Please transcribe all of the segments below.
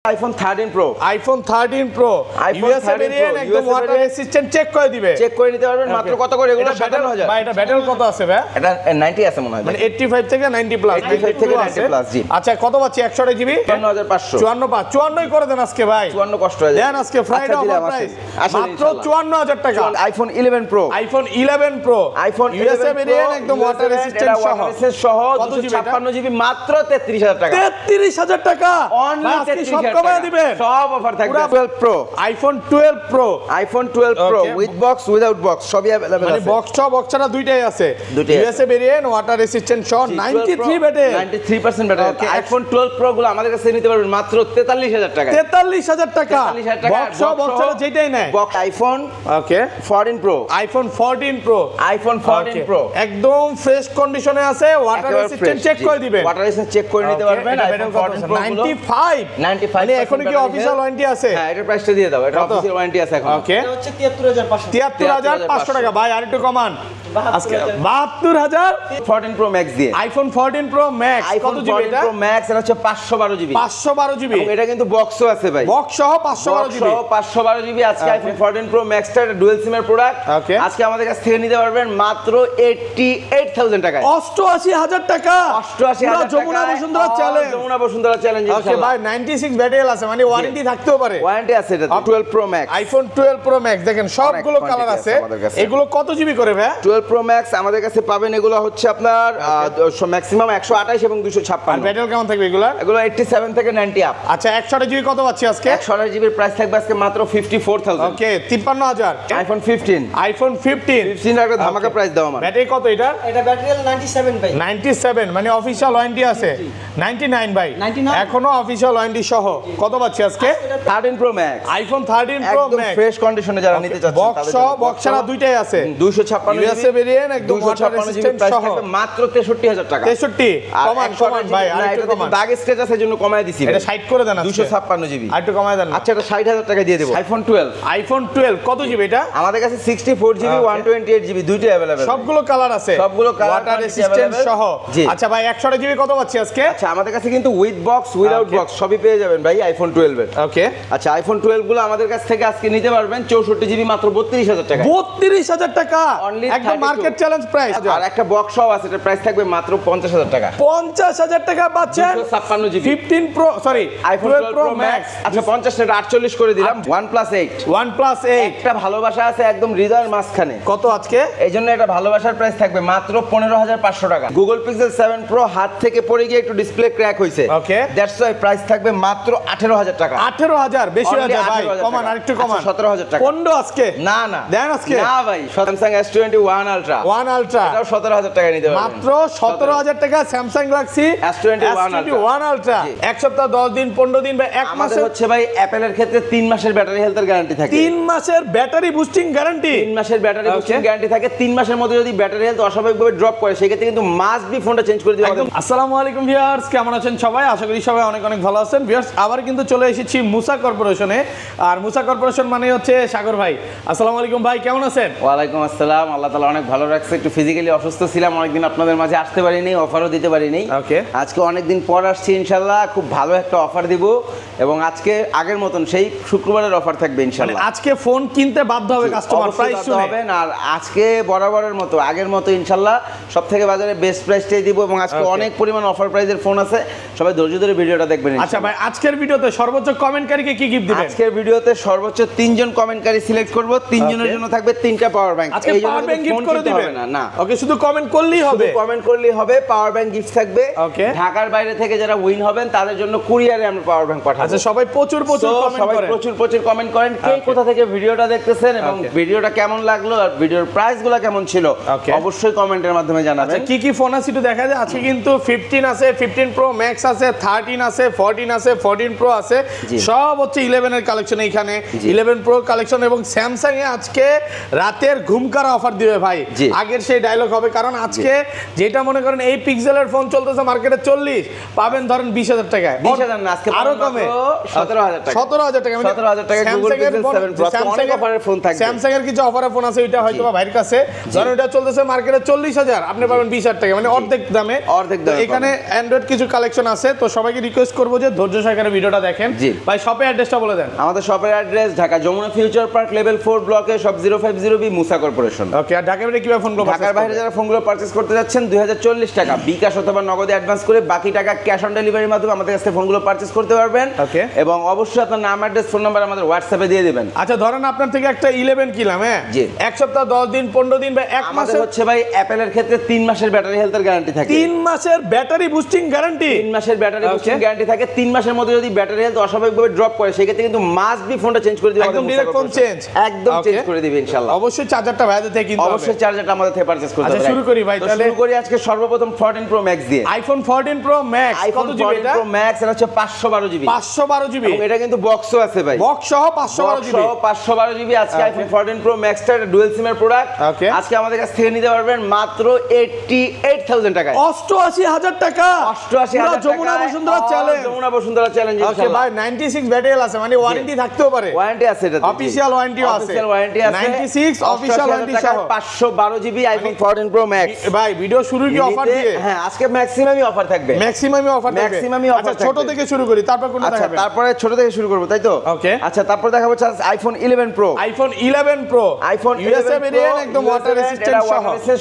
IPhone 13 Pro, iPhone 13 pro USA variant, একদম water resistant, check করে দিবে, চেক করে নিতে পারবেন। মাত্র কত করে এগুলো? 57000। ভাই এটা ব্যাটারি কত আছে ভাই? এটা 90 আছে মনে হয়, মানে 85 থেকে 90 প্লাস, 85 থেকে 90 প্লাস। জি আচ্ছা কত পাচ্ছি? 100 জিবি 54500, 54 করে দেন আজকে ভাই, 54 কষ্ট হয়ে যায়। দেন আজকে ফ্রাইডে অফার প্রাইস মাত্র 54000 টাকা। IPhone 11 pro, iPhone 11 pro iPhone USA variant, একদম ওয়াটার রেসিস্ট্যান্ট সহ কত জিবি? 256 জিবি মাত্র 33000 টাকা। 33000 টাকা অনলি 33000 সব কমায় দিবেন, সব অফার থাকবে। 12 pro, iPhone 12 pro, iPhone 12 pro with box without box সবই अवेलेबल মানে আছে। বক্স সহ বক্স ছাড়া দুইটাই আছে। দুইটাই ইউএসএ ভেরিয়েন্ট ওয়াটার রেসিস্ট্যান্ট সহ 93 ব্যাটারি, 93% ব্যাটারি। আইফোন 12 প্রো গুলো আমাদের কাছে নিতে পারবেন মাত্র 43000 টাকা। 43000 টাকা 43000 টাকা বক্স সহ বক্স ছাড়া যেটাই নেয়। বক্স আইফোন ওকে 14 pro, iPhone 14 pro, iPhone 14 pro একদম ফ্রেশ কন্ডিশনে আছে, ওয়াটার রেসিস্ট্যান্ট চেক করে দিবেন, ওয়াটার রেসিস্ট্যান্ট চেক করে নিতে পারবেন। আইফোন 14 প্রো 95 মানে এখন কি অফিশিয়াল ওয়ারেন্টি আছে? হ্যাঁ এটা প্রাইসটা দিয়ে দাও, এটা অফিশিয়াল ওয়ারেন্টি আছে এখন। ওকে এটা হচ্ছে 73500 টাকা ভাই, আরেকটু কমান আজকে 72000। 14 প্রো ম্যাক্স দিয়ে আইফোন 14 প্রো ম্যাক্স আইফোন কত জিবি 14 এটা? প্রো ম্যাক্স এটা হচ্ছে 512 জিবি, 512 জিবি, এবং এটা কিন্তু বক্সও আছে ভাই, বক্স সহ 512 জিবি, 512 জিবি। আজকে আইফোন 14 প্রো ম্যাক্সটা ডুয়াল সিমের প্রোডাক্ট, আজকে আমাদের কাছ থেকে নিতে পারবেন মাত্র 88000 টাকায়। 88000 টাকা, 88000 টাকা। Jamuna Bashundhara challenge, Jamuna Bashundhara challenge okay ইনশাআল্লাহ। ভাই 96 ব্যাটারি আছে, মানে ওয়ারেন্টি থাকতেও পারে, ওয়ারেন্টি আছে এটা 12 pro max. IPhone 12 pro max দেখেন সবগুলো কালার আছে, এগুলো কত জিবি করে ভাই? 12 প্রো ম্যাক্স আমাদের কাছে পাবেন, এগুলো হচ্ছে আপনার ম্যাক্সিমাম 128 এবং 256। আর ব্যাটারি কেমন থাকবে এগুলা? এগুলো 87 থেকে 90 আপ। আচ্ছা 128 জিবি কত পাচ্ছি আজকে? 128 জিবির প্রাইস থাকবে আজকে মাত্র 54000। ওকে 53000। আইফোন 15, আইফোন 15 15 একটা ধামাকা প্রাইস দাও আমার। ব্যাটারি কত এটা? এটা ব্যাটারি 97 ভাই, 97 মানে অফিশিয়াল ওয়ারেন্টি আছে। 99 ভাই, 99 এখনো অফিশিয়াল ওয়ারেন্টি সহ কত পাচ্ছি আজকে? 13 প্রো ম্যাক্স, আইফোন 13 প্রো একদম ম্যাক্স ফ্রেশ কন্ডিশনে যারা নিতে চাচ্ছেন বক্স তাদের সহ জন্য। বক্স ছাড়া দুইটাই আছে, 256 ইউএসএ ভেরিয়েন্ট, একদম ওয়াটার 256 জিবি রেসিস্ট্যান্ট প্রাইস সহ থাকবে মাত্র 63000 টাকা। 63 কমান কমান ভাই, আরেকটু কমান, দাগ স্ক্র্যাচ আছে জন্য কমায় দিছি এটা 60 করে দেন আজকে, 256 জিবি। আরেকটু কমায় দেন। আচ্ছা এটা 60000 টাকা দিয়ে দেব। আইফোন 12, আইফোন 12 কত জিবি এটা? আমাদের কাছে 64 জিবি 128 জিবি দুইটাই अवेलेबल, সবগুলো কালার আছে, সবগুলো কালার ওয়াটার রেসিস্ট্যান্ট সহ। আচ্ছা ভাই 128 জিবি কত পাচ্ছি আজকে? আচ্ছা আমাদের কাছে কিন্তু উইথ বক্স উইদাউট বক্স সবই পেয়ে যাবেন ভাই আইফোন 12 এর। ওকে আচ্ছা আইফোন 12 গুলো আমাদের কাছ থেকে আজকে নিতে পারবেন 64 জিবি মাত্র 32000 টাকা। 32000 টাকা Only একদম 32 মার্কেট চ্যালেঞ্জ প্রাইস। আর একটা বক্স সহ আছে, এটার প্রাইস থাকবে মাত্র 50000 টাকা। 50000 টাকা পাচ্ছেন 256 GB 15 pro sorry iPhone 12 pro max. আচ্ছা 50 টাকা 48 করে দিলাম। OnePlus 8, OnePlus 8 একটা ভালোবাসা আছে একদম হৃদয়ের মাঝখানে। কত আজকে? এইজন্য এটা ভালোবাসার প্রাইস থাকবে মাত্র 15500 টাকা। Google Pixel 7 Pro হাত থেকে পড়ে গিয়ে একটু ডিসপ্লে ক্র্যাক হইছে, ওকে দ্যাটস ওয়াই প্রাইস থাকবে মাত্র 18000 টাকা। 18000 বেশি হয়ে যায় ভাই, কমান আরেকটু কমান। 17000 টাকা। 15 আজকে না না দেন আজকে না ভাই, Samsung S21 Ultra, One Ultra এটাও 17000 টাকা নিতে পারবেন। মাত্র 17000 টাকা স্যামসাং গ্যালাক্সি S21 Ultra। এক সপ্তাহ 10 দিন 15 দিন বা এক আমাদের মাসের হচ্ছে ভাই অ্যাপেলের ক্ষেত্রে 3 মাসের ব্যাটারি হেলথের গ্যারান্টি থাকে। 3 মাসের ব্যাটারি বুস্টিং গ্যারান্টি, 3 মাসের ব্যাটারি বুস্টিং গ্যারান্টি থাকে। 3 মাসের মধ্যে যদি ব্যাটারি হেলথ অস্বাভাবিকভাবে ড্রপ করে সেই ক্ষেত্রে কিন্তু মাস্ট বি ফোনটা চেঞ্জ করে দিতে হবে। আসসালামু আলাইকুম ভিউয়ার্স, কেমন আছেন সবাই? আশা করি সবাই অনেক অনেক ভালো আছেন। ভিউয়ার্স আবার কিন্তু চলে এসেছি মুসা কর্পোরেশনে, আর মুসা কর্পোরেশন মানে হচ্ছে সাগর ভাই। আসসালামু আলাইকুম ভাই, কেমন আছেন? ওয়ালাইকুম আসসালাম, আল্লাহ তাআলা অনেক ভালো রাখছে। একটু ফিজিক্যালি অসুস্থ ছিলাম, অনেকদিন আপনাদের মাঝে আসতে পারিনি, অফারও দিতে পারিনি। ওকে আজকে অনেকদিন পর আসছি, ইনশাআল্লাহ খুব ভালো একটা অফার দিব, এবং আজকে আগের মতন সেই শুক্রবারের অফার থাকবে ইনশাআল্লাহ। আজকে ফোন কিনতে বাধ্য হবে কাস্টমার, প্রাইস শুনে হবেন। আর আজকে বরাবরের মতো আগের মতো ইনশাআল্লাহ সবথেকে বাজারে বেস্ট প্রাইসটাই দিব, এবং আজকে অনেক পরিমাণ অফার প্রাইসের ফোন আছে, সবাই ধৈর্য ধরে ভিডিওটা দেখবেন। আচ্ছা ভাই আজকের ভিডিওতে সর্বোচ্চ কমেন্টকারীকে কি গিফট দিবেন? আজকের ভিডিওতে সর্বোচ্চ 3 জন কমেন্টকারী সিলেক্ট করব, 3 জনের জন্য থাকবে 3টা পাওয়ার ব্যাংক। আজকে পাওয়ার ব্যাংক গিফট করে দিবেন না না, ওকে শুধু কমেন্ট করলেই হবে, কমেন্ট করলেই হবে, পাওয়ার ব্যাংক গিফট থাকবে। ওকে ঢাকার বাইরে থেকে যারা উইন হবেন তাদের জন্য কুরিয়ারে আমরা পাওয়ার ব্যাংক পাঠাবো। আচ্ছা সবাই প্রচুর প্রচুর কমেন্ট সবাই করেন, প্রচুর কমেন্ট করেন, কে কোথা থেকে ভিডিওটা দেখতেছেন এবং ভিডিওটা কেমন লাগলো আর ভিডিওর প্রাইসগুলো কেমন ছিল অবশ্যই কমেন্টের মাধ্যমে জানাবেন। আচ্ছা কি কি ফোন আছে একটু দেখা যায়। আজকে কিন্তু 15 আছে, 15 প্রো ম্যাক্স আছে, 13 আছে, 14 আছে, 14 প্রো আছে, সব হচ্ছে 11 এর কালেকশন এইখানে, 11 প্রো কালেকশন। এবং স্যামসাং এ আজকে রাতের ঘুমকারা অফার দিবে ভাই, ভাই জি। আগের সেই ডায়লগ হবে, কারণ আজকে যেটা মনে করেন এই পিক্সেলের ফোন চলতেছে মার্কেটে 40, পাবেন ধরেন 20,000 টাকায়। 20,000 না, আজকে আরো পাবেন কমে মাত্র 17,000 টাকা। 17,000 টাকা, 17,000 টাকায় Google Pixel 7 Pro, অনেক অফারের ফোন থাকবে। স্যামসাং এর কিছু অফারের ফোন আছে, ওইটা হয়তো বা ভাইয়ের কাছে, ধরেন ওইটা চলতেছে মার্কেটে 40,000, আপনি পাবেন 20,000 টাকা, মানে অর্ধেক দামে। অর্ধেক তো দামে এখানে অ্যান্ড্রয়েড কিছু কালেকশন আছে, তো সবাইকে রিকোয়েস্ট করবো যে ধৈর্য সহকারে ভিডিওটা দেখেন। জি। ভাই শপের অ্যাড্রেসটা বলে দেন। আমাদের শপের address Dhaka Jamuna Future Park level 4 ব্লকে, শপ 050B মুসা কর্পোরেশন। ওকে, আর ঢাকার বাইরে কিভাবে ফোনগুলো ঢাকার বাইরে যারা ফোনগুলো পারচেজ করতে যাচ্ছেন 2040 টাকা বিকাশ অথবা নগদে অ্যাডভান্স করে বাকি টাকা ক্যাশ অন ডেলিভারির মাধ্যমে আমাদের কাছ থেকে ফোনগুলো পারচেজ করতে পারবেন। ওকে। এবং অবশ্যই আপনার নাম অ্যাড্রেস ফোন নাম্বার আমাদের হোয়াটসঅ্যাপে দিয়ে দিবেন। আচ্ছা, ধরেন আপনার থেকে একটা 11 কিনলাম, হ্যাঁ, জি। এক সপ্তাহ 10 দিন 15 দিন বা এক আমাদের মাসের হচ্ছে ভাই অ্যাপেলের ক্ষেত্রে 3 মাসের ব্যাটারি হেলথের গ্যারান্টি থাকে। 3 মাসের ব্যাটারি বুস্টিং গ্যারান্টি। 3 মাসের ব্যাটারি Okay. বুস্টিং গ্যারান্টি থাকে। 3 মাসের মধ্যে যদি ব্যাটারি হেলথ অস্বাভাবিকভাবে ড্রপ করে সেক্ষেত্রে কিন্তু মাস্ট বি ফোনটা চেঞ্জ করে দিবে একদম আমাদের direct মুসা phone corporation। change? একদম Okay. চেঞ্জ করে দিবে ইনশাআল্লাহ। অবশ্যই চার্জারটা ভাইদের থেকে কিনতে হবে। অবশ্যই চার্জারটা আমাদের থেকে পারচেজ করতে আচ্ছা, হবে। শুরু করি ভাই, তো তাহলে। শুরু করি আজকে সর্বপ্রথম 14 Pro Max দিয়ে। আইফোন 14 Pro Max আইফোন কত জিবি 14 এটা? Pro Max এটা হচ্ছে 512 জিবি। 512 জিবি। এবং এটা কিন্তু বক্সও আছে ভাই। বক্স সহ 512 জিবি। 512 জিবি আজকে Okay. আইফোন 14 Pro Max টা ডুয়াল সিমের প্রোডাক্ট। Okay. আজকে আমাদের কাছ থেকে নিতে পারবেন মাত্র 88,000 টাকায়। 88,000 টাকা। 88,000 টাকা। Jamuna Bashundhara challenge. Jamuna Bashundhara challenge okay ইনশাআল্লাহ। ভাই, 96 ব্যাটারি আছে, মানে ওয়ারেন্টি থাকতেও পারে। ওয়ারেন্টি আছে এটাতে। Official warranty ও আছে। অফিশিয়াল ওয়ারেন্টি আছে। 96 official warranty সহ। 512 জিবি আইফোন 14 Pro Max। ভাই ভিডিও শুরু কি অফার দিয়ে? হ্যাঁ, আজকে ম্যাক্সিমামই অফার থাকবে। ম্যাক্সিমামই অফার থাকবে। Maximum-ই offer আচ্ছা, ছোট থাকবে। থেকে শুরু করি, তারপর কোনটা আচ্ছা, দেখাবেন? তারপরে ছোট থেকে শুরু করব, তাই তো? Okay. আচ্ছা, তারপর দেখাবো iPhone 11 Pro। IPhone 11 Pro iPhone USA variant, একদম ওয়াটার রেজিস্ট্যান্ট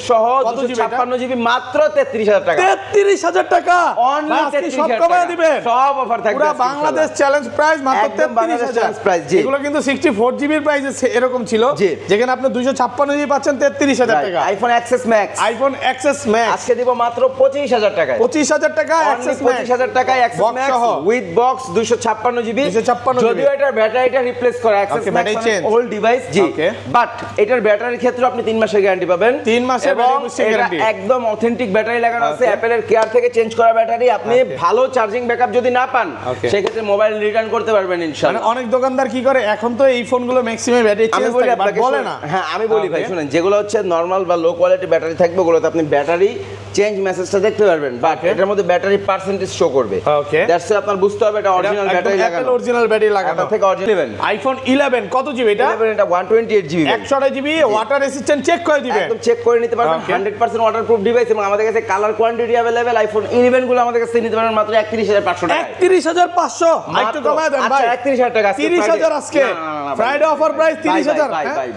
সহ। কত জিবি এটা? 256 জিবি মাত্র 33,000 টাকা। 33,000 টাকা। Only ভাই, আজকে সব 33,000 কমায় টাকা। দিবেন। সব অফার থাকবে পুরো আজকে বাংলাদেশ ইনশাআল্লাহ। চ্যালেঞ্জ প্রাইস মাত্র একদম বাংলাদেশ 33,000। challenge price, জি। এগুলো কিন্তু 64 জিবির প্রাইসে এরকম ছিল, জি। যেখানে আপনি 256 জিবি পাচ্ছেন 33,000 টাকা। IPhone XS max iPhone XS max আজকে দিব মাত্র 25,000 টাকায়। 25,000 টাকা এক্সএস ম্যাক্স। 25,000 টাকায় এক্সএস Box ম্যাক্স সহ। With box 256 GB. 256 জিবি। যদিও এটার ব্যাটারিটা রিপ্লেস করে XS Okay, max battery change। Old device, G. Okay. But এটার ব্যাটারির ক্ষেত্রে আপনি 3 মাসের গ্যারান্টি পাবেন। 3 মাসের এবং battery boosting এটা guarantee। একদম অথেন্টিক ব্যাটারি লাগানো আছে। Okay. অ্যাপেলের কেয়ার থেকে চেঞ্জ করা ব্যাটারি। আপনি Okay. ভালো চার্জিং ব্যাকআপ যদি না পান Okay. সেক্ষেত্রে মোবাইল রিটার্ন করতে পারবেন মানে ইনশাআল্লাহ। অনেক দোকানদার কি করে, এখন তো এই ফোনগুলো ম্যাক্সিমাম ব্যাটারি আমি চেঞ্জ বলি থাকে, বাট আপনাকে বলে শুনুন। না। হ্যাঁ, আমি বলি ভাই Okay. শুনেন, যেগুলো হচ্ছে নরমাল বা লো কোয়ালিটি ব্যাটারি থাকবে ওগুলোতে আপনি ব্যাটারি চেঞ্জ মেসেজটা দেখতে পারবেন, বাট Okay. এটার মধ্যে ব্যাটারি পার্সেন্টেজ শো করবে। Okay. দ্যাটস আপনার বুঝতে হবে এটা অরিজিনাল ব্যাটারি লাগানো। অরিজিনাল ব্যাটারি লাগানো। আপনার থেকে অরিজিনাল আইফোন 11 কত জিবি এটা? এটা 128 GB. 128 GB water resistant, check করে দিবেন। একদম চেক করে নিতে পারবেন। Okay. 100% ওয়াটারপ্রুফ ডিভাইস এবং আমাদের কাছে কালার কোয়ান্টিটি अवेलेबल। আইফোন 11 গুলো আমাদের কাছে নিতে পারবেন মাত্র 31,500 টাকা। 31,500 একটু কমায় দেন ভাই। আচ্ছা, 31,000 টাকা আজকে 30,000 আজকে ফ্রাইডে অফার প্রাইস 30,000।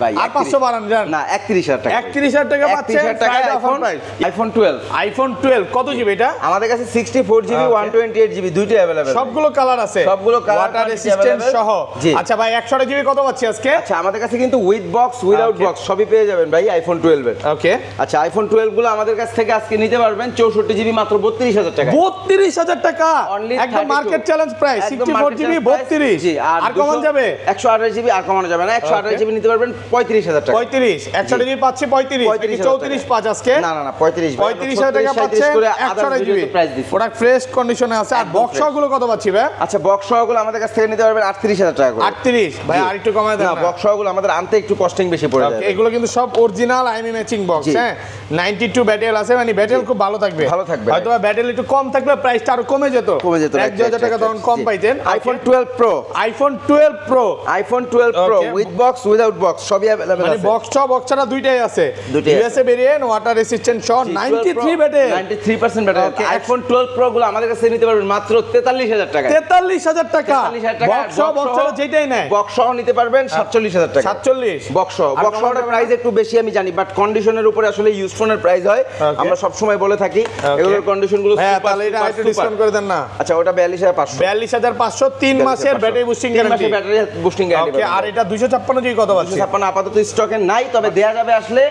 ভাই আর 500 বাড়ান যান। না, 31,000 টাকা। 31,000 টাকা পাচ্ছেন 31,000 টাকা Friday offer price. IPhone 12। IPhone 12 কত জিবি এটা? আমাদের কাছে 64 জিবি, Okay. 128 জিবি দুইটাই अवेलेबल। সবগুলো কালার আছে, সবগুলো color water quantity resistant available। সহ। জি। আচ্ছা ভাই, 128 জিবি কত পাচ্ছি আজকে? আচ্ছা, আমাদের কাছে কিন্তু with box without Okay. Box সবই পেয়ে যাবেন ভাই আইফোন 12 এর। ওকে, আচ্ছা, আইফোন 12 গুলো আমাদের কাছ থেকে আজকে নিতে পারবেন 64 জিবি মাত্র 32,000 টাকা। 32,000 টাকা। Only একদম 32 মার্কেট চ্যালেঞ্জ প্রাইস। একদম 64 market জিবি challenge price। 32। জি, আর কমান যাবে? 128 জিবি আর কমানো যাবে না। 128 জিবি নিতে পারবেন 35,000 টাকা। 35 128 জিবি পাচ্ছি 35 34 পাঁচ আজকে। না না না, 35 ভাই। 35,000 টাকা 37 পাচ্ছেন করে 128 জিবি প্রাইস দিচ্ছি। প্রোডাক্ট ফ্রেশ কন্ডিশনে আছে। আর একদম বক্স fresh। গুলো কত পাচ্ছি ভাই? আচ্ছা, বক্স সহগুলো আমাদের কাছ থেকে নিতে পারবেন 38,000 টাকা করে। 38 ভাই, জি। আর একটু কমায় দেন না, না। বক্স সহগুলো আমাদের আনতে একটু কস্টিং বেশি পড়ে Okay, যাবে। এগুলো কিন্তু সব অরিজিনাল আইএমই ম্যাচিং বক্স। জি। হ্যাঁ, 92 ব্যাটেল আছে, মানে ব্যাটেল খুব ভালো থাকবে। ভালো থাকবে। হয়তো ব্যাটেল একটু কম থাকলে প্রাইসটা আরো কমে যেত। 1,000 টাকা তখন কম পাইতেন। IPhone 12 pro. IPhone 12 pro iPhone 12 pro Okay. With box without box সবই अवेलेबल মানে আছে। বক্স ছাড়া দুইটাই আছে। দুইটাই আছে। ইউএসএ ভেরিয়েন্ট ওয়াটার রেজিস্ট্যান্ট সহ 93 battle. 93% battery. Okay. IPhone 12 pro গুলো আমাদের কাছে নিতে পারবেন মাত্র 43,000 টাকা। 43,000 টাকা। 43,000 টাকা। বক্স ছাড়া যেটাই নেয় বক্স সহ নিতে পারবেন 47,000 টাকা। 47। বক্স আর বক্স কমানো প্রাইস একটু বেশি আমি জানি, বাট কন্ডিশনের উপরে আসলে ইউজ ফোনের প্রাইস হয়। Okay. আমরা সব সময় বলে থাকি Okay. এগুলোর কন্ডিশন গুলো হ্যাঁ, super, তাহলে এটা super, একটু super। ডিসকাউন্ট করে দেন না। আচ্ছা, ওটা 42,500। 42,500 3 মাসের ব্যাটারি বুস্টিং 3 গ্যারান্টি। মাসের ব্যাটারি বুস্টিং গ্যারান্টি। ওকে, আর এটা 256 জিবি কত পাচ্ছি? 256 আপাতত স্টকে নাই, তবে দেয়া যাবে আসলে।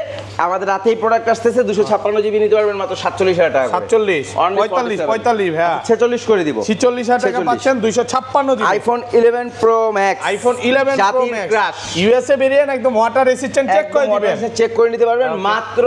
আমাদের রাতেই প্রোডাক্ট আসতেছে। 256 জিবি নিতে পারবেন মাত্র 47,000 টাকা 47 45 45 হ্যাঁ 46 করে দিব 46,000 টাকা 46 পাচ্ছেন 256 GB iPhone 11 pro max iPhone 11 pro জাতির ম্যাক্স ক্রাশ ইউএসএ ভেরিয়েন্ট একদম ওয়াটার রেসিস্ট্যান্ট চেক করে দিবেন চেক করে নিতে পারবেন মাত্র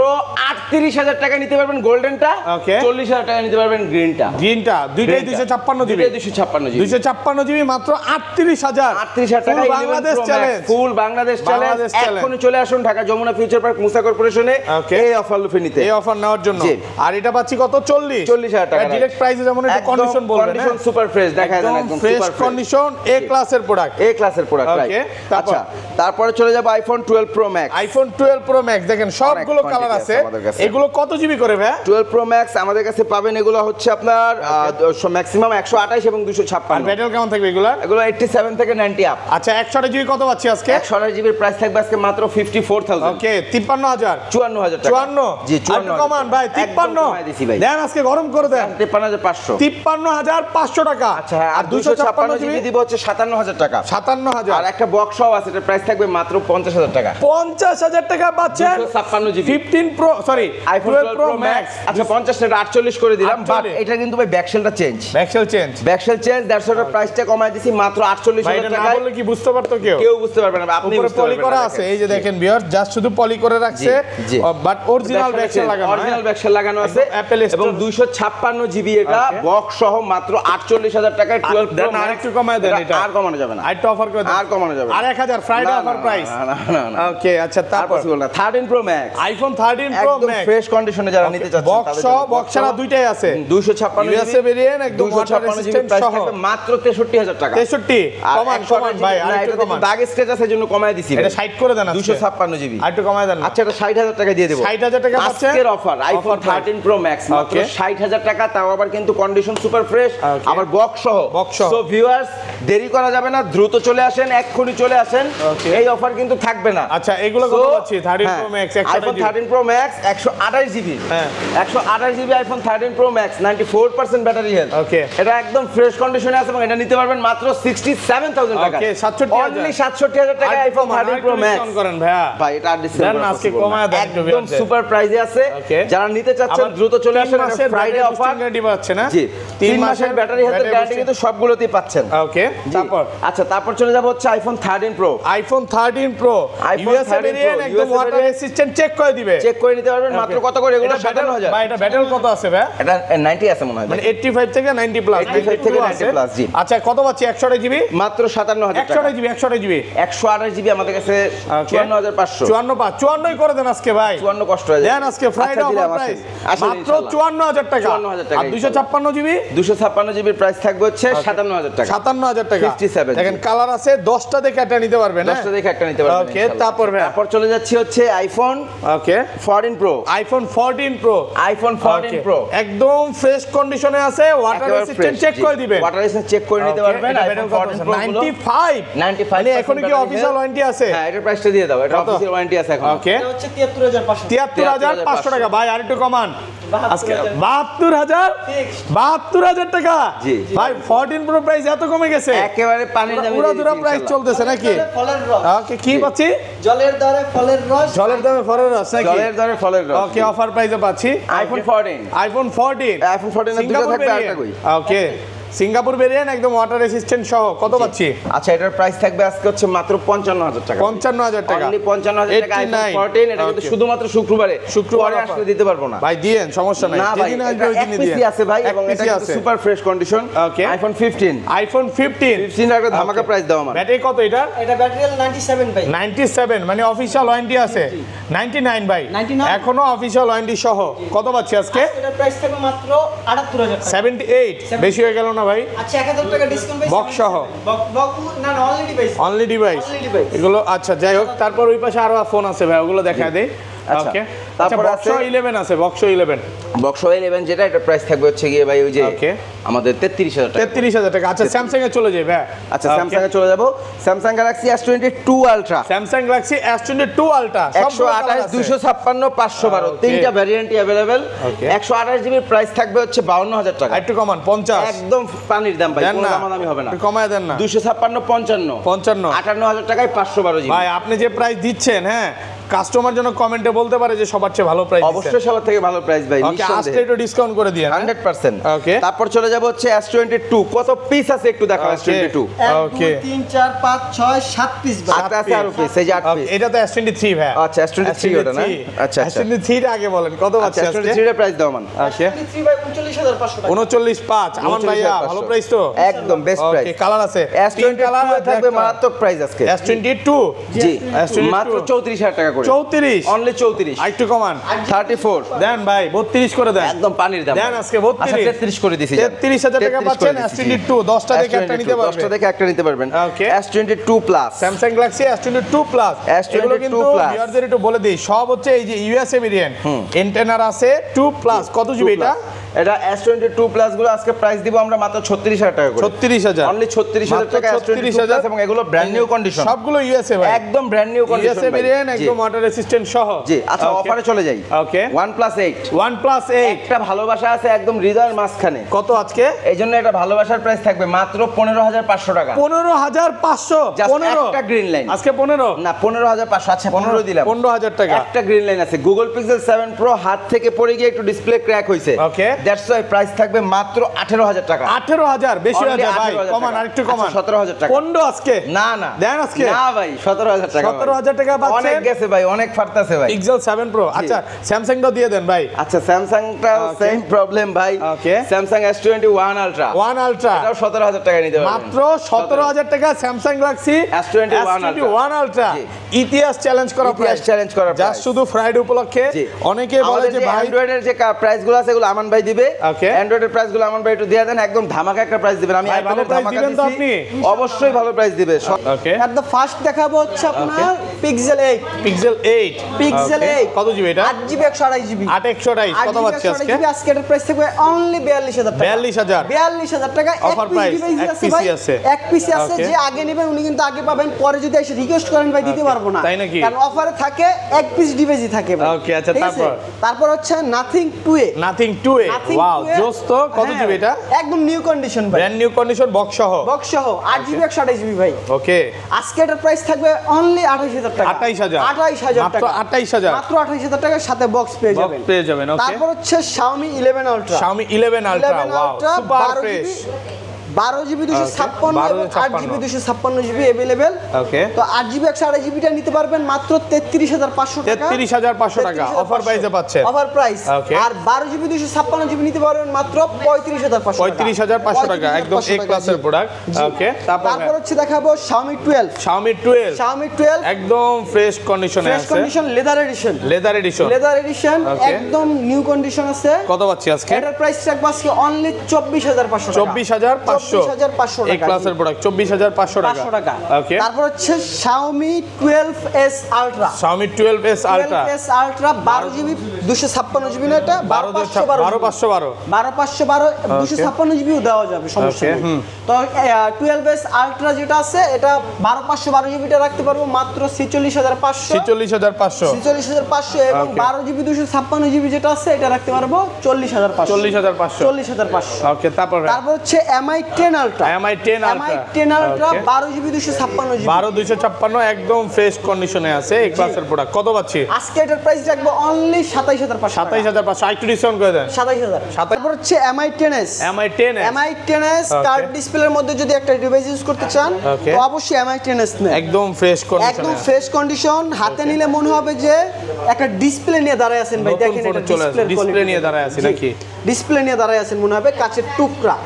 38,000 টাকা নিতে পারবেন গোল্ডেনটা Okay. 40,000 টাকা নিতে পারবেন গ্রিনটা গ্রিনটা দুইটাই 256 জিবি 256 জিবি 256 জিবি মাত্র 38,000 38,000 টাকা বাংলাদেশ চ্যালেঞ্জ ফুল বাংলাদেশ চ্যালেঞ্জ বাংলাদেশ challenge। এখনই চলে আসুন ঢাকা যমুনা ফিউচার পার্ক মুসা কর্পোরেশনে Okay. এই অফার লুফে নিতে এই অফার নেওয়ার জন্য জি। আর এটা পাচ্ছি কত 40,000 টাকা ডাইরেক্ট প্রাইসে যেমন একটু কন্ডিশন বলবেন কন্ডিশন সুপার ফ্রেশ দেখায় দেন একদম ফ্রেশ সুপার কন্ডিশন এ ক্লাসের প্রোডাক্ট এ ক্লাসের প্রোডাক্ট Okay, রাইট তারপর? আচ্ছা তারপরে চলে যাব iPhone 12 pro max iPhone 12 pro max দেখেন সবগুলো quantity কালার আছে আছে আমাদের কাছে। এগুলো কত জিবি করে ভাই 12 প্রো ম্যাক্স আমাদের কাছে পাবেন এগুলো হচ্ছে আপনার ম্যাক্সিমাম 128 এবং আর 256 ব্যাটারি কেমন থাকবে এগুলা এগুলো 87 থেকে 90 আপ আচ্ছা 100 জিবি কত পাচ্ছি আজকে 128 জিবির প্রাইস থাকবে আজকে মাত্র 54,000 ওকে 53000 54,000 টাকা 54 জি আর একটু কমান ভাই 53 দেন আজকে গরম করে দেন 53,500 53500 টাকা আচ্ছা হ্যাঁ আর 256 256 জিবি জিবি দিব হচ্ছে 57,000 টাকা 57000 আর একটা বক্স সহ আছে এটার প্রাইস থাকবে মাত্র 50,000 টাকা 50000 টাকা পাচ্ছেন 256 GB 15 pro sorry iPhone 12 pro max আচ্ছা 50 এটা 48 করে দিলাম বাট 48 এটা কিন্তু ভাই ব্যাকশেলটা change back shell change back shell change that's what প্রাইসটা কমায় দিছি মাত্র ভাই 48,000 এটা না টাকায় বললে কি বুঝতে পারতো কেউ কেউ বুঝতে পারবে না আপনি উপরে বুঝতে পলি পারবেন করা না, আছে দেখেন। এই যে দেখেন ভিউয়ার জাস্ট শুধু পলি করে রাখছে জি। বাট অরিজিনাল ব্যাকসেল লাগানো অরিজিনাল ব্যাকশেল লাগানো আছে একদম Apple Store। এবং 256 জিবি এটা Okay. বক্স সহ মাত্র 48,000 টাকায় 12 প্রো দেন আরেকটু কমায় দেন এটা আর কমানো যাবে না আরেকটু অফার করে দেন আর কমানো যাবে না। আর 1000 ফ্রাইডে না, অফার না, প্রাইস না, না, না, না। ওকে আচ্ছা আর তারপর পসিবল না 13 প্রো ম্যাক্স আইফোন 13 প্রো একদম ম্যাক্স ফ্রেশ কন্ডিশনে যারা নিতে চাচ্ছেন বক্স সহ বক্স ছাড়া দুইটাই আছে 256 ইউএসএ ভেরিয়েন্ট একদম ওয়াটার 256 জিবি রেসিস্ট্যান্ট প্রাইস সহ থাকবে মাত্র 63,000 টাকা 63 আর কমান 128 কমান ভাই না, আরেকটু এটাতে কমান দাগ স্কেচ আছে এজন্য কমায় দিছি এটা 60 করে দেন আজকে 256 জিবি আরেকটু কমায় দেন না। আচ্ছা এটা 60,000 টাকা দিয়ে দেব 60,000 টাকা পাচ্ছেন আজকের offer iPhone Offer price। 13 pro max মাত্র Okay. 60,000 টাকা তাও আবার কিন্তু কন্ডিশন সুপার ফ্রেশ Okay. আবার বক্স সহ Box সহ। সো ভিউয়ার্স দেরি করা যাবে না দ্রুত চলে আসেন এক্ষুনি চলে আসেন Okay. এই অফার কিন্তু থাকবে না আচ্ছা এগুলো কত পাচ্ছি 13 pro max iPhone 13 pro max 128 GB হ্যাঁ। 128 GB iPhone 13 pro max 94% battery health Okay. এটা একদম ফ্রেশ কন্ডিশনে আছে এবং এটা নিতে পারবেন মাত্র 67,000 টাকা Okay, 67,000 অনলি 67,000 টাকা আইফোন 13 প্রো ম্যাক্স করেন ভাইয়া ভাই এটা আর ডিসকাউন্ট দেন আজকে কমায় দেন একটু একদম ভিউয়ারদের। সুপার প্রাইসে আছে Okay. যারা নিতে চাচ্ছেন আবার দ্রুত চলে 3 আসেন মাসের Friday battery offer boosting guarantee পাচ্ছে না জি 3 3 মাসের ব্যাটারি হেলথ গ্যারান্টি কিন্তু সবগুলোতেই পাচ্ছেন ওকে জি। তারপর আচ্ছা তারপর চলে যাব হচ্ছে iPhone 13 Pro iPhone 13 Pro iPhone USA 13 variant Pro, একদম USA water variant resistant check করে দিবে চেক করে নিতে পারবেন মাত্র কত করে এগুলো এটা ব্যাটারি 57,000 ভাই এটা ব্যাটারি কত আছে ভাই এটা 90 আছে মনে হয় মানে 85 থেকে 90 প্লাস 85 থেকে 90 plus, জি। আচ্ছা কত পাচ্ছি 100 জিবি মাত্র 57,000 টাকা 100 জিবি 100 জিবি 128 জিবি আমাদের কাছে 54,500 54 করে দেন আজকে ভাই 54 কষ্ট হয়ে যায় দেন আজকে ফ্রাইডে আচ্ছা, অফার দিলাম, প্রাইস আসেন, মাত্র ইনশাআল্লাহ। 54,000 টাকা 54,000 টাকা, আর 256 জিবি 256 জিবির প্রাইস থাকবে হচ্ছে 57,000 টাকা 57,000 টাকা 57 দেখেন কালার আছে 10টা দেখে একটা নিতে পারবেন হ্যাঁ 10টা দেখে একটা নিতে পারবেন ওকে ইনশাআল্লাহ। তারপর ভাই তারপর চলে যাচ্ছি হচ্ছে আইফোন ওকে 14 pro iPhone 14 pro iPhone 14 pro একদম ফ্রেশ কন্ডিশনে আছে ওয়াটার রেসিস্ট্যান্ট চেক করে দিবেন ওয়াটার রেসিস্ট্যান্ট চেক করে নিতে পারবেন আইফোন 14 প্রো 95 95 মানে এখন কি অফিশিয়াল ওয়ারেন্টি আছে হ্যাঁ এটার প্রাইসটা দিয়ে দাও এটা কত? অফিসিয়াল ওয়ারেন্টি আছে এখন ওকে এটা হচ্ছে 73,500 73,500 টাকা ভাই আরেকটু কমান আজকে 72,000 72,000 টাকা জি। ভাই 14 প্রো প্রাইস এত কমে গেছে একেবারে পানির দামে পুরো দিয়ে দুরা দিচ্ছি প্রাইস ইনশাআল্লাহ। চলতেছে নাকি ফলের রস ওকে কি পাচ্ছি জলের দ্বারা ফলের রস জলের দামে ফরের রস নাকি জলের দরে ফলের রস ওকে অফার প্রাইসে পাচ্ছি আইফোন 14 আইফোন 14 আইফোন 14 এর দুটো থাকবে আরেকটা কই ওকে সিঙ্গাপুর ভেরিয়েন্ট একদম ওয়াটার রেসিস্ট্যান্ট সহ কত পাচ্ছি আচ্ছা এটার প্রাইস থাকবে আজকে হচ্ছে মাত্র 55,000 টাকা 55,000 টাকা অনলি 55,000 টাকা আইফোন 89 14 এটা কিন্তু Okay. শুধুমাত্র শুক্রবারে শুক্রবারে পরে আসলে দিতে পারবো না ভাই দিয়েন সমস্যা নাই না ভাই যেদিন আসবে ওই এটা এক দিনই পিসি দিয়েন আছে ভাই এক এবং এটা পিসি কিন্তু আছে super fresh condition Okay. IPhone 15 iPhone 15 15 এর একটা ধামাকা প্রাইস দাও আমার ব্যাটারি কত এটা এটা ব্যাটারি 97 ভাই 97 মানে অফিশিয়াল ওয়ারেন্টি আছে 99 ভাই 99 এখনো অফিশিয়াল ওয়ারেন্টি সহ কত পাচ্ছি আজকে এটার প্রাইস থাকবে মাত্র 78,000 টাকা 78 বেশি হয়ে গেল না ভাই আচ্ছা 1,000 টাকা ডিসকাউন্ট পাইছি Box সহ। বক না না অলরেডি পাইছি অনলি ডিভাইস Only device। এগুলো আচ্ছা যাই হোক তারপর ওই পাশে আরো ফোন আছে ভাই ওগুলো দেখা দেই আচ্ছা, ওকে তারপর তারপর বক্স আছে- 11 আছে বক্স 11 বক্স 11 যেটা এটা প্রাইস থাকবে হচ্ছে গিয়ে ভাই ওই যে Okay. আমাদের 33,000 টাকা 33,000 টাকা আচ্ছা স্যামসাং এ চলে যাই ভাই আচ্ছা স্যামসাং এ চলে যাব Samsung Galaxy S22 ultra Samsung Galaxy S22 ultra 128 256 512 Okay. তিনটা ভ্যারিয়েন্টই अवेलेबल Okay. 128 জিবির প্রাইস থাকবে হচ্ছে 52,000 টাকা একটু কমান 50 একদম পানির দাম ভাই দেন কোনো না দামাদামি হবে না একটু কমায় দেন না 256 55 55 58,000 টাকায় 512 জিবি ভাই আপনি যে প্রাইস দিচ্ছেন হ্যাঁ কাস্টমার যেন কমেন্টে বলতে পারে যে সবার চেয়ে ভালো প্রাইস অবশ্যই সবার থেকে ভালো প্রাইস ভাই, ওকে আসলে একটু ডিসকাউন্ট করে দিয়ে 100%। ওকে তারপর চলে যাব হচ্ছে S22, কত পিস আছে একটু দেখাও S22। 1 ওকে। 2 3 4 5 6 7 পিস ভাই। আট আছে আরো পিস, এই যে 8 পিস। এটা তো S23 ভাই। আচ্ছা S23 ওটা না? আচ্ছা আচ্ছা। S23 টা আগে বলেন কত আচ্ছা পাচ্ছি আজকে? S23 এর প্রাইস দাও মান। ওকে 23 ভাই 39500 টাকা। 39.5 আমান ভাইয়া 39,500 ভালো প্রাইস তো? একদম বেস্ট প্রাইস। ওকে কালার আছে তিন S22 কালার থাকবে মারাত্মক প্রাইস আজকে। S22 জি S22 মাত্র 34000 টাকা করে। 34 অনলি 34। আরেকটু কমান 34 দেন ভাই 32 করে দেন একদম পানির দাম। দেন আজকে 32 আচ্ছা 33 করে দিছি। 33000 টাকা পাচ্ছেন S22 10টা দেখে একটা নিতে পারবেন 10টা দেখে একটা নিতে পারবেন। ওকে। S22 plus. Samsung Galaxy S22 plus S22 এগুলো কিন্তু Plus ভিউয়ারদের একটু বলে দেই সব হচ্ছে এই যে ইউএসএ ভেরিয়েন্ট এন্টেনার আছে 2 প্লাস কত জিবি এটা? এটা S22 প্লাস গুলো আজকে প্রাইস দিব আমরা মাত্র 36000 টাকা করে। 36000 অনলি 36000 টাকা S22 প্লাস এবং এগুলো ব্র্যান্ড নিউ কন্ডিশন। সবগুলো ইউএসএ ভাই একদম brand new condition. USA variant একদম ওয়াটার রেসিস্ট্যান্ট সহ জি আচ্ছা অফারে চলে যাই। ওকে OnePlus 8 OnePlus 8 একটা ভালোবাসা আছে একদম হৃদয়ের মাঝখানে। কত আজকে? এই জন্য এটা ভালোবাসার প্রাইস থাকবে মাত্র 15500 টাকা। 15500 Just 15 একটা গ্রিন লাইন। আজকে 15 না 15500 আচ্ছা 15 দিলাম। 15000 টাকা একটা গ্রিন লাইন আছে। Google Pixel 7 Pro হাত থেকে পড়ে গিয়ে একটু ডিসপ্লে ক্র্যাক হইছে। Okay. দ্যাটস ওয়াই প্রাইস থাকবে মাত্র 18000 টাকা। 18000 বেশি হয়ে Only যায় ভাই 18,000 কমান টাকা। আরেকটু আচ্ছা, কমান 17000 টাকা। 15 আজকে না না দেন আজকে না ভাই 17000 টাকা। 17000 টাকা পাচ্ছেন। অনেক গেছে ভাই, অনেক ফাটতাছে ভাই। Pixel 7 Pro আচ্ছা স্যামসাংটাও দিয়ে দেন ভাই আচ্ছা স্যামসাংটাও Okay. সেম প্রবলেম ভাই। Okay. Samsung S21 Ultra one ultra এটাও 17000 টাকা নিতে পারবেন। মাত্র 17000 টাকা স্যামসাং গ্যালাক্সি S21 আলট্রা জি। ইতিহাস চ্যালেঞ্জ করা ইতিহাস চ্যালেঞ্জ করা জাস্ট price। শুধু ফ্রাইডে উপলক্ষে জি। অনেকে বলে আমাদের যে ভাই অ্যান্ড্রয়েডের যে প্রাইসগুলো আছে এগুলো আমান ভাই দিবে। Okay. অ্যান্ড্রয়েডের প্রাইসগুলো আমান ভাই একটু দিয়ে দেন, একদম ধামাকা একটা প্রাইস দিবেন। আমি ভাই, ভালো Apple-এর price ধামাকা দিবেন তো দিছি। আপনি? অবশ্যই ভালো প্রাইস দিবে। ওকে এট দ্য ফার্স্ট দেখাবো হচ্ছে আপনার পিক্সেল 8 পিক্সেল 8 পিক্সেল 8 কত জিবি এটা 8GB 128GB 8128 কত পাচ্ছি আজকে আজকে এটার প্রাইস থাকবে অনলি 42000 টাকা 42000 42000 টাকা Offer price, এক পিসি আছে। এক পিসি আছে Okay. যে আগে নেবেন উনি কিন্তু আগে পাবেন, পরে যদি এসে রিকোয়েস্ট করেন ভাই দিতে পারবো না। তাই নাকি? কারণ অফারে থাকে এক পিস ডিভাইসই থাকে ভাই। Okay, আচ্ছা, ঠিক আছে? তারপর? তারপর হচ্ছে nothing 2A nothing 2A wow জোস তো কত জিবি এটা একদম নিউ কন্ডিশন ভাই, ব্র্যান্ড নিউ কন্ডিশন বক্স সহ বক্স সহ 8GB 128GB ভাই। ওকে আজকে এটার প্রাইস থাকবে অনলি 28000 টাকা 28000 28000 মাত্র টাকা 28000 মাত্র 28000 টাকার সাথে বক্স পেয়ে যাবেন। পেয়ে যাবেন ওকে তারপর হচ্ছে Xiaomi 11 Ultra Xiaomi 11 Ultra wow super fresh 12GB 256 12 এবং 8GB 256GB अवेलेबल। ওকে তো 8GB 128GB টা নিতে পারবেন মাত্র 33500 টাকা 33500 টাকা অফার প্রাইসে পাচ্ছেন অফার প্রাইস। Okay. আর 12GB 256GB নিতে পারবেন মাত্র 35500 টাকা 35500 টাকা একদম এ ক্লাসের প্রোডাক্ট ওকে তারপর হচ্ছে দেখাবো Xiaomi 12 Xiaomi 12 Xiaomi 12 একদম ফ্রেশ কন্ডিশনে ফ্রেশ আছে condition leather addition leather addition leather addition Okay. একদম নিউ কন্ডিশন আছে। কত পাচ্ছি আজকে এটার প্রাইস রাখবো আজকে অনলি 24500 টাকা 24500 24500 এই টাকা ক্লাসের প্রোডাক্ট 24500 টাকা 500 টাকা। ওকে তারপর হচ্ছে Xiaomi 12s Ultra Xiaomi 12s Ultra 12s Ultra 12GB 256GB না এটা 12512 12512 256GB দেওয়া যাবে সমস্যা Okay, নেই। তো 12s Ultra যেটা আছে এটা 12512GB টা রাখতে পারবো মাত্র 46500 46500 46500 এবং Okay. 12GB 256GB যেটা আছে এটা রাখতে পারবো 40500 40500 40500 ওকে তারপর তারপর হচ্ছে MI 10 Ultra MI 10 Ultra MI 10 Ultra Okay. 12GB 256GB 12256 একদম ফ্রেশ কন্ডিশনে আছে এই ক্লাসের প্রোডাক্ট কত পাচ্ছি আজকে এটার প্রাইস রাখবো অনলি 27500 27500 একটু ডিসকাউন্ট করে দেন 27000 তারপর হচ্ছে MI 10s MI 10s MI 10s Okay. Card ডিসপ্লের মধ্যে যদি একটা ডিভাইস ইউজ করতে চান Okay. তো অবশ্যই MI 10s নেন। একদম ফ্রেশ কন্ডিশনে একদম ফ্রেশ কন্ডিশন, হাতে নিলে মনে হবে যে একটা ডিসপ্লে নিয়ে দাঁড়ায় আছেন ভাই। নতুন দেখেন ফটো এটা চলে আসে, ডিসপ্লে নিয়ে দাঁড়ায় আছি নাকি? ডিসপ্লে নিয়ে দাঁড়ায় আছেন মনে হবে, কাচের টুকরা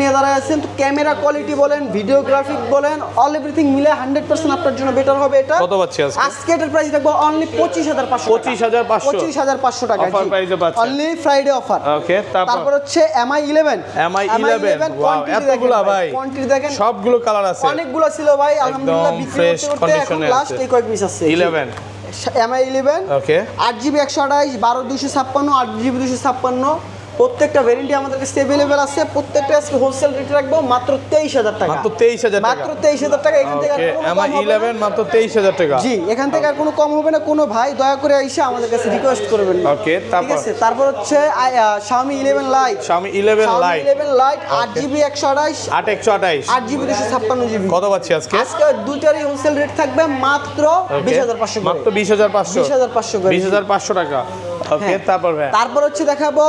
নিয়ে দাঁড়ায় আছেন। তো ক্যামেরা কোয়ালিটি বলেন, ভিডিওগ্রাফিক বলেন, অল এভরিথিং মিলে 100% আপনার জন্য বেটার হবে এটা। কত পাচ্ছি আজকে? আজকে এটার প্রাইস রাখবো অনলি 25500 25500 25500 টাকা Offer price এ পাচ্ছেন। Only Friday offer. ওকে তারপর হচ্ছে MI 11 MI 11 ওয়াও এতগুলা ভাই কোয়ান্টিটি দেখেন সবগুলো কালার আছে অনেকগুলো ছিল ভাই, আলহামদুলিল্লাহ বিক্রি fresh করতে করতে এখন condition-এ লাস্ট আছে। এই কয়েক পিস আছে 11 MI 11 ওকে 8GB 128 12256 8GB 256 প্রত্যেকটা ভেরিয়েন্টই আমাদের কাছে अवेलेबल আছে। প্রত্যেকটা আজকে হোলসেল রেট রাখবো মাত্র 23000 টাকা। মাত্র 23000 টাকা, মাত্র 23000 টাকা। এখান থেকে আর ওকে কোনো কম এমআই হবে না। 11 মাত্র 23000 টাকা। জি, এখান থেকে আর কোনো কম হবে না। কোনো ভাই দয়া করে এসে আমাদের কাছে রিকোয়েস্ট করবেন না। ওকে, ঠিক তারপর আছে, তারপর হচ্ছে Xiaomi 11 Lite। Xiaomi 11 Lite 11 Lite 8GB 128, 8128 8GB 256GB। কত পাচ্ছি আজকে? আজকে দুইটারই হোলসেল রেট থাকবে মাত্র 20500 করে। মাত্র 20500 20500 করে। 20500 টাকা। ওকে, হ্যাঁ। তারপর ভাই তারপর হচ্ছে দেখাবো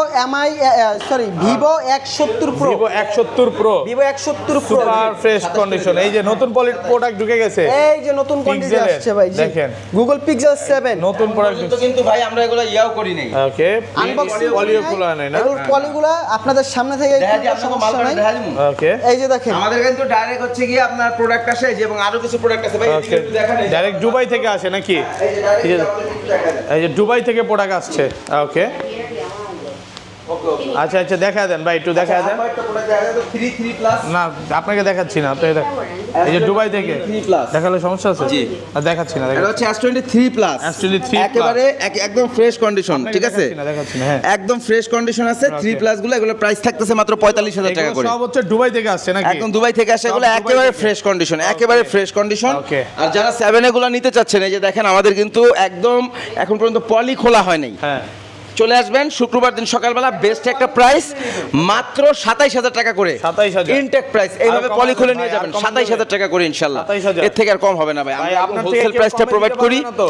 Vivo X70 Pro। Vivo X70 Pro Vivo X70 Pro super fresh condition. এই যে নতুন প্রোডাক্ট ঢুকে গেছে, এই যে নতুন কোয়ান্টিটি Pixel-এর, আসছে ভাই। জি, দেখেন। Google Pixel 7 নতুন প্রোডাক্ট। তো কিন্তু ভাই আমরা এগুলো ইয়াও করি নাই। ওকে, আনবক্সিং পলিও খোলা নেই না? এগুলোর পলিগুলো আপনাদের সামনে থেকে দেখা যায় কোনো আপনাকে মাল সমস্যা নাই। দেখা দিমু। ওকে, এই যে দেখেন, আমাদের কিন্তু ডাইরেক্ট হচ্ছে কি আপনার প্রোডাক্ট আসে যে এবং আরো কিছু প্রোডাক্ট আছে ভাই এদিকে ওকে, একটু দেখান। ডাইরেক্ট দুবাই থেকে আসে নাকি? এই যে direct ঠিক আছে। একটু দেখা দেন। এই যে দুবাই থেকে প্রোডাক্ট আসছে। ওকে, আচ্ছা আচ্ছা, দেখা দেন ভাই, একটু দেখা দেন। আমার একটা প্রোডাক্ট দেখা যায় তো 33 প্লাস। না, আপনাকে দেখাচ্ছি না, আপনি দেখ। এই যে দুবাই থেকে 3 প্লাস। দেখালে সমস্যা আছে? জি। আর দেখাচ্ছি না, এটা দেখাচ্ছি হচ্ছে S23 প্লাস। S23 plus। একেবারে একদম ফ্রেশ কন্ডিশন, ঠিক আছে? দেখাচ্ছি না, হ্যাঁ। একদম ফ্রেশ কন্ডিশন আছে। 3 প্লাস গুলো এগুলো প্রাইস থাকতেছে মাত্র 45000 টাকা এগুলো করে। সব হচ্ছে দুবাই থেকে আসছে নাকি? একদম দুবাই থেকে আসে, এগুলো সব দুবাই একেবারে থেকে। ফ্রেশ কন্ডিশন, একেবারে ফ্রেশ কন্ডিশন। Okay. আর যারা 7 এগুলো নিতে চাচ্ছেন, এই যে দেখেন আমাদের কিন্তু একদম এখন পর্যন্ত পলি খোলা হয় নাই। হ্যাঁ, চলে আসবেন শুক্রবার দিন সকালবেলা, বেস্ট একটা প্রাইস মাত্র 27000 টাকা করে। 27000 ইনটেক প্রাইস, এইভাবে আর কম পলি খুলে হবে নিয়ে ভাই, আর যাবেন কম 27000 টাকা করে ইনশাআল্লাহ। 27000 এর থেকে আর কম হবে না ভাই। ভাই, আমরা আপনার থেকে হোলসেল কেউ প্রাইসটা কমে প্রোভাইড দিতে করি। পারবে না তো?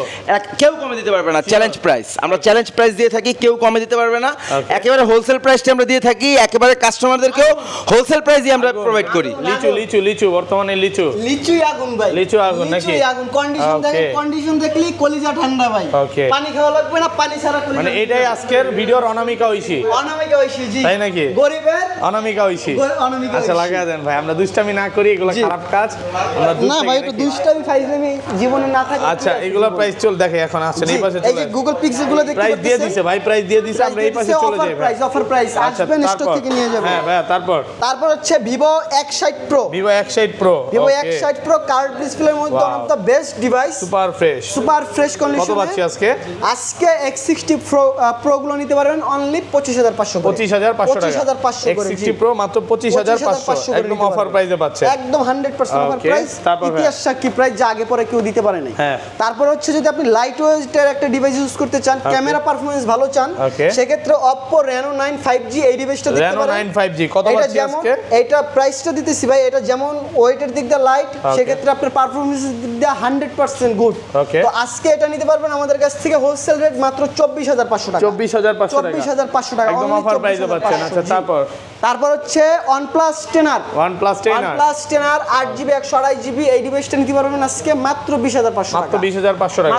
কেউ কমে দিতে পারবে না, চ্যালেঞ্জ প্রাইস। আমরা চ্যালেঞ্জ প্রাইস দিয়ে থাকি, কেউ কমে দিতে পারবে না। Okay. একেবারে হোলসেল প্রাইসটা আমরা দিয়ে থাকি, একেবারে কাস্টমারদেরকেও হোলসেল প্রাইসই আমরা প্রোভাইড করি। লিচু বর্তমানে লিচু লিচুই আগুন ভাই। লিচু আগুন নাকি? লিচুই আগুন। Condition Okay. দেখেন, কন্ডিশন দেখলেই কলিজা ঠান্ডা ভাই। Okay. পানি খাওয়া লাগবে না, পানি ছাড়া কলিজা। মানে এটাই আজকের ভিডিওর অনামিকা হইছি, অনামিকা হইছে। জি, তাই নাকি? গরিবের অনামিকা হইছি। অনামিকা আচ্ছা, হইছি। লাগা দেন ভাই, আমরা দুষ্টামি না করি, এগুলো জি। খারাপ কাজ। আমরা না ভাই, একটু দুষ্টামি ফাইজলামি জীবনে না থাকে। আচ্ছা, এগুলো প্রাইস চল দেখে এখন আসছেন এই পাশে এই যে চলে। গুগল পিক্সেল গুলো দেখতে প্রাইস দিয়ে পাচ্ছেন। দিছে ভাই, প্রাইস দিয়ে দিছে, আমরা এই পাশে চলে যাই ভাই। অফার প্রাইস আচ্ছা, আসবেন, স্টক তারপর? থেকে নিয়ে যাবেন। হ্যাঁ ভাই, তারপর তারপর হচ্ছে Vivo X60 Pro। Vivo X60 Pro Vivo X60 Pro card ডিসপ্লের মধ্যে Wow. One of the best device. Super fresh. Super fresh কত কন্ডিশনে। পাচ্ছি আজকে? আজকে X60 Pro গুলো নিতে পারবেন অনলি 25500 করে। 25500 টাকা। 25500 করে। X60 Pro মাত্র 25500, একদম অফার প্রাইসে পাচ্ছে। একদম 100% অফার Okay, প্রাইস। তারপর ভাই? ইতিহাস সাক্ষী প্রাইস, যা আগে পরে কেউ দিতে পারে নাই। হ্যাঁ। তারপর হচ্ছে যদি আপনি লাইট ওয়েটের একটা ডিভাইস ইউজ করতে চান, ক্যামেরা পারফরম্যান্স ভালো চান, Okay. সেক্ষেত্রে Oppo Reno 9 5G এই ডিভাইসটা দেখতে Reno পারেন। 9 5G কত এটা পাচ্ছি যেমন আজকে? এটা প্রাইসটা দিতেছি ভাই, এটা যেমন ওয়েটের দিক দিয়ে লাইট, Okay. সেক্ষেত্রে আপনার পারফরম্যান্সের দিক দিয়ে 100% গুড। Okay. তো আজকে এটা নিতে পারবেন আমাদের কাছ থেকে হোলসেল রেট মাত্র 24500 টাকা। 24500 টাকা। 24500 টাকা একদম only অফার প্রাইসে পাচ্ছেন। 24500 আচ্ছা, জি। তারপর তারপর হচ্ছে OnePlus 10R। OnePlus 10R 8GB 128GB এই ডিভাইসটা নিতে পারবেন আজকে মাত্র 20500 মাত্র টাকা। 20500 টাকা।